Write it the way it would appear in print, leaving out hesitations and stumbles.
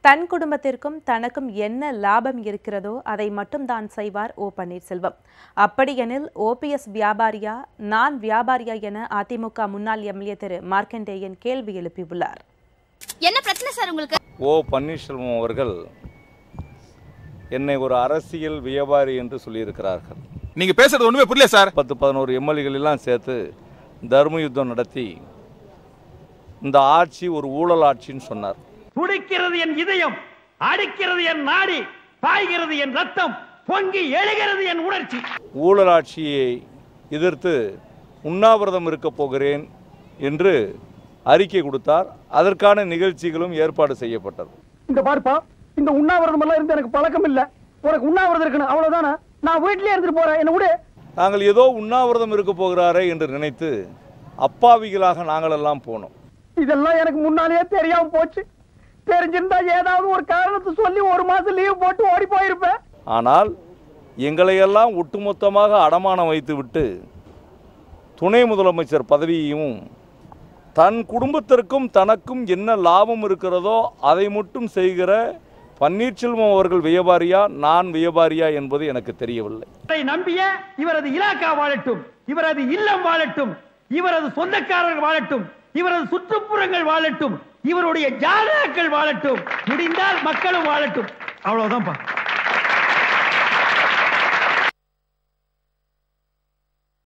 தன் குடும்பத்திற்கும் தனக்கும் என்ன லாபம் இருக்கிறதோ அதை மட்டும் தான் செய்வார் ஓ பன்னீர்செல்வம். அப்படியெனில் ஓபிஎஸ் வியாபாரியா நான் வியாபாரியா என அதிமுக முன்னாள் எம்எல்ஏ திரு மார்க்கண்டேயன் கேள்வி எழுப்பியுள்ளார். என்ன பிரச்சனை சார் உங்களுக்கு? ஓ பன்னீர்செல்வம் அவர்கள் என்னை ஒரு அரசியல் வியாபாரி என்று சொல்லியிருக்கிறார்கள். நீங்க பேசுறது ஒண்ணுமே புரியல சார். 10-11 எம்எல்ஏகள் எல்லாம் சேர்த்து தர்ம யுத்தம் நடத்தி இந்த ஆட்சி ஒரு ஊழல் ஆட்சின்னு சொன்னார். துடிக்கிறது என் இதயம், அடிக்கிறது என் நாடி, பாய்கிறது என் ரத்தம், பொங்கி எழுகிறது என் உணர்ச்சி. ஊழல் ஆட்சியை எதிர்த்து உண்ணாவிரதம் இருக்க போகிறேன் என்று அறிக்கை கொடுத்தார். அதற்கான நிகழ்ச்சிகளும் ஏற்பாடு செய்யப்பட்டது. இந்த பார்ப்பா, இந்த உண்ணாவிரதம் எல்லாம் இருந்து எனக்கு பழக்கம் இல்ல. உனக்கு உண்ணாவிரதம் இருக்கணும் அவ்வளவுதானே? நான் வீட்டிலே இருந்துட்டு போறேன், என்ன விடு. நாங்கள் ஏதோ உண்ணாவிரதம் இருக்க போகிறாரே என்று நினைத்து அப்பாவிகளாக நாங்கள் எல்லாம் போனோம். இதெல்லாம் எனக்கு முன்னாலேயே தெரியாம போச்சு. தெரிஞ்சிருந்தா ஏதாவது ஒரு காரணத்தை சொல்லி ஒரு மாசம் லீவ் போட்டு ஓடி போயிருப்பேன். ஆனால் எங்களையெல்லாம் ஒட்டுமொத்தமாக அடமானம் வைத்துவிட்டு துணை முதலமைச்சர் பதவியையும் தன் குடும்பத்திற்கும் தனக்கும் என்ன லாபம் இருக்கிறதோ அதை மட்டும் செய்கிற பன்னீர்செல்வம் அவர்கள் வியாபாரியா நான் வியாபாரியா என்பது எனக்கு தெரியவில்லை. இதை நம்பிய இவரது இலாக்கா வாழட்டும், இவரது இல்லம் வாழட்டும், இவரது சொந்தக்காரர்கள் வாழட்டும், இவரது சுற்றுப்புறங்கள் வாழட்டும், இவருடைய ஜாதகங்கள் வாழட்டும், முடிந்தால் மக்களும் வாழட்டும். அவ்வளவுதான்ப்பா.